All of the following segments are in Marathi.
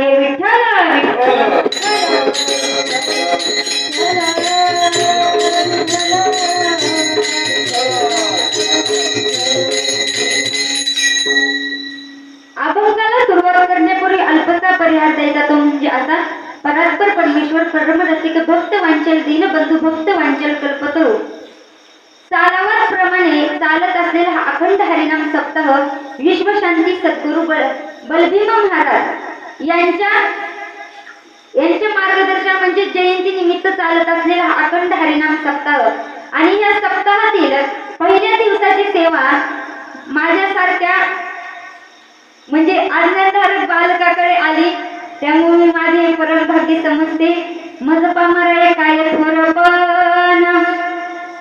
आहे विठ्ठल विठ्ठल. अभंगाला सुरुवात करण्यापूर्वी अल्पसा परिहार द्यायचा तो म्हणजे असा: परात्पर परमेश्वर परमरसिक भक्त वांचल दीनबंधू भक्त वांचल कल्पतरू. सालावात प्रमाणे चालत असलेला हा अखंड हरिनाम सप्ताह विश्वशांती सद्गुरु बलभीम महाराज यांच्या मार्गदर्शन म्हणजे जयंती निमित्त चालत असलेला हा अखंड हरिनाम सप्ताह. आणि या सप्ताहातील पहिल्या दिवसाची सेवा माझ्यासारख्या म्हणजे आज्ञाधारक बालकाकडे आली, त्यामुळे मी माझे परम भाग्य समजते. मज पामराय काय थोरपण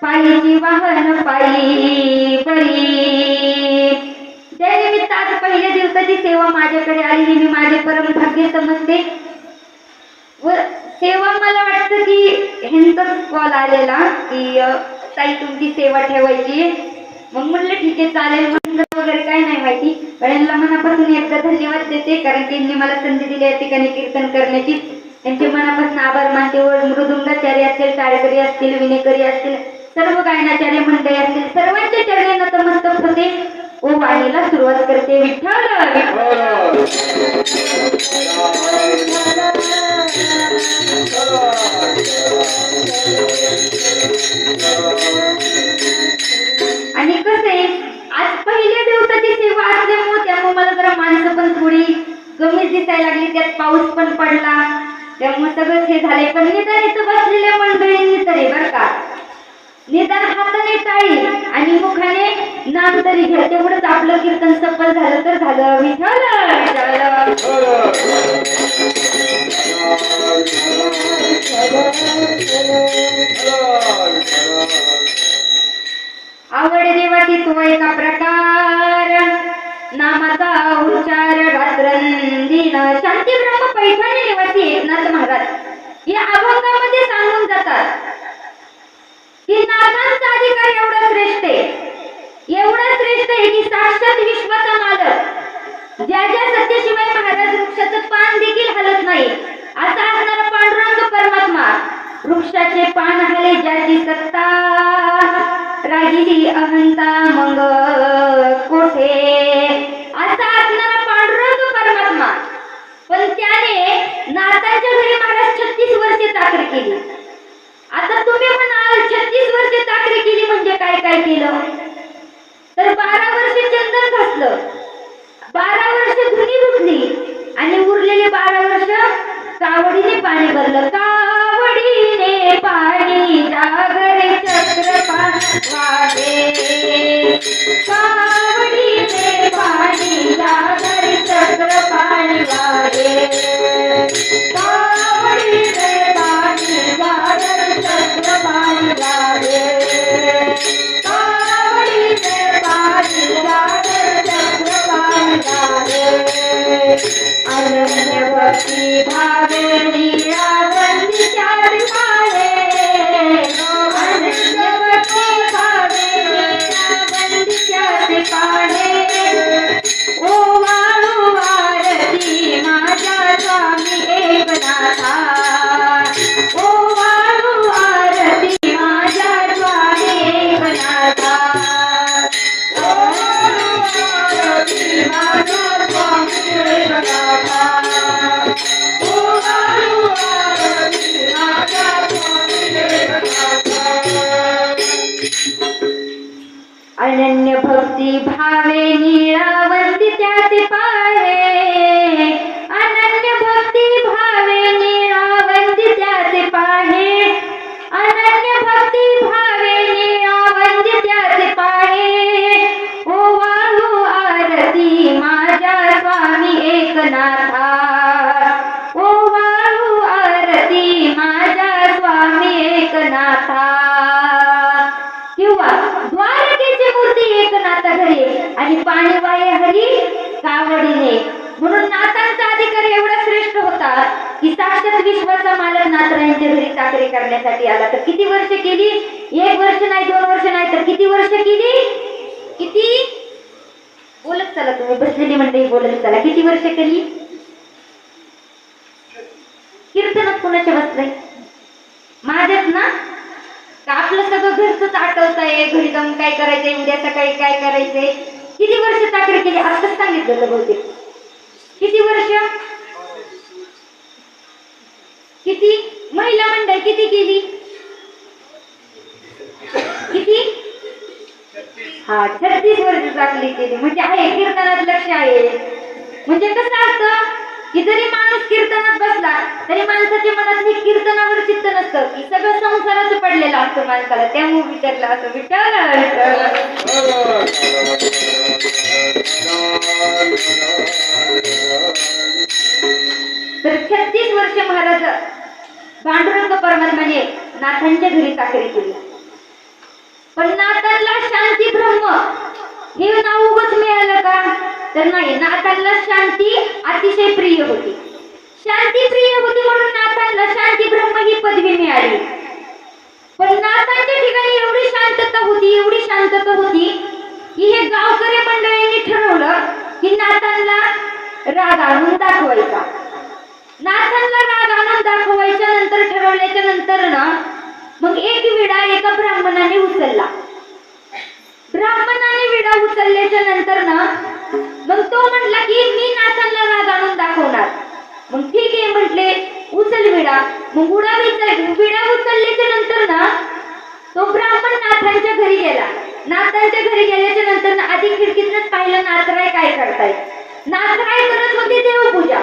पायीची वाहन पायी बरी. त्यानिमित्त आज पहिल्या दिवसाची सेवा माझ्याकडे आली ही मी माझे परम भाग्य समजते. व सेवा मला वाटतं की ह्यांचाच कॉल आलेला की ताई तुमची सेवा ठेवायची. मग म्हणलं ठीक आहे चालेल. म्हणलं वगैरे काय नाही माहिती, पण यांना मनापासून एकदा धन्यवाद देते कारण की यांनी मला संधी दिली या ठिकाणी कीर्तन करण्याची. त्यांचे मनापासून आभार मानते. व मृदुंगाचार्य असतील, टाळकरी असतील, विनेकरी असतील, सर्व गायनाचार्य मंडळी असतील, सर्वांच्या चरणी नतमस्तक होते व वाणीला सुरुवात करते. विठ्ठल आणि कसे आज पहिल्या दिवसाची सेवा असल्यामुळे त्यामुळे मला जरा माणसं पण थोडी कमीच दिसायला लागली. त्यात पाऊस पण पडला त्यामुळे सगळंच हे झालंय. पण निदान इथं बसलेल्या मंडळींनी तरी बरं का निदान हाताने टाळी आणि मुखाने नाम तरी घ्या, तेवढंच आपलं कीर्तन सफल झालं तर झालं. विठ्ठल आवड देवाची तो एका प्रकार नामाचा उच्चार रात्रंदिन. शांती ब्रह्म पैठणी निवासी एकनाथ महाराज या अभंगामध्ये सांगून जातात की नाथांचा अधिकार एवढा श्रेष्ठ आहे की साक्षात विश्वाचा मालक ज्या सत्यशिवाय महाराज वृक्षाचं पान देखील हलत नाही असा असणारा पांडुरंग परमात्मा, वृक्षाचे पान हले ज्याची सत्ता, रागिली अहंता मग कोठे, असा असणारा पांडुरंग परमात्मा. पण त्याने नाथांच्या घरी महाराज 36 वर्षे चाकरी केली. आता तुम्ही म्हणाल 36 वर्षे चाकरी केली म्हणजे काय काय केलं, तर 12 वर्षे चंदन घासलं, 12 वर्षे धुनी धुतली आणि उरलेले 12 वर्ष कावडीने पाणी भरलं. कावडीने पाणी जागरे चक्र वाहे, कावडीने पाणी जागरे चक्र पाणी वाहे, कावडीने पाणी जागरे चक्र पाणी वाहे, कावडीने पाणी जागरे चक्र पाणी वाहे. अनन्य भक्ती भावे निरावंती चार पाहे, अनन्य भक्ती भावे निरावंती चार पाहे. ओ वाळू आरती माझ्या स्वामी एकनाथा, ओ वाळू आरती माझ्या स्वामी एकनाथा, ओ वाळू आरती माझ्या स्वामी एकनाथा, ओ वाळू आरती माझ्या स्वामी एकनाथा. अनन्य भक्ती भावे निरावंती त्याचे पाहे, अनन्य भक्ती भावे निरावंती त्याचे पाहे, अनन्य भक्ती भावे निरावंती त्याचे पाहे. ओ वाळू आरती माझ्या स्वामी एकनाथा, ओ वाळू आरती माझ्या स्वामी एकनाथा. किंवा द्वारकेची मूर्ती एकनाथा घरी आणि पाणी वाये हरी कावडीने. म्हणून नाथांचा अधिकार एवढा श्रेष्ठ होता की साक्षात विश्वाचा मालक नाथरायांच्या घरी चाकरी करण्यासाठी आला. तर किती वर्ष केली? 1 वर्ष नाही, 2 वर्ष नाही, तर किती वर्ष केली? किती? बोलत चला तुम्ही बसलेली मंडळी, बोलत चला. किती वर्ष केली? कुणाच्या बसलंय? माझ्यात ना? का आपलं सगळं घरच आठवतंय, घरी जाऊन काय करायचंय, उद्या सकाळी काय करायचंय? किती वर्ष चाकरी केली आताच सांगितलं होतं बहुतेक. किती वर्ष? किती? महिला मंडळ किती केली? किती? हा, 36 वर्ष चाकरी केली. म्हणजे आहे कीर्तनात लक्ष आहे. म्हणजे कसं असतं की जरी माणूस कीर्तनात बसला तरी माणसाच्या मनात हे कीर्तनावर चित्त नसतं, की सगळं संसाराचं पडलेलं असतं माणसाला. त्यामुळे विचारलं असं, विठ्ठल तर 36 वर्ष महाराज पांडुरंग परमात्म्याने नाथांच्या घरी चाकरी केली. पण नाथांना शांती ब्रह्म हे नाव उगाच मिळालं का? तर नाही, नाथांना शांती अतिशय प्रिय होती. शांती प्रिय होती म्हणून नाथांना शांती ब्रह्म ही पदवी मिळाली. पण नाथांच्या ठिकाणी एवढी शांतता होती, एवढी शांतता होती की हे गावकरी मंडळींनी ठरवलं की नाथांना राग आणून दाखवायचा. नाथांना राग आणून दाखवायच्या नंतर ठरवल्याच्या नंतर ना मग एक विडा एका ब्राह्मणाने उचलला. ब्राह्मणाने विडा उचलल्याच्या नंतर ना मग तो म्हटला की मी नाथांना राग आणून दाखवणार. मग ठीक आहे म्हटले, उचल विडा. मग विडा उचलल्याच्या नंतर ना तो ब्राह्मण नाथांच्या घरी गेला. नाथांच्या घरी गेल्याच्या नंतर ना आधी खिडकीतनच पाहिलं नाथराय काय करतायत. नाथराय करत होते देवपूजा.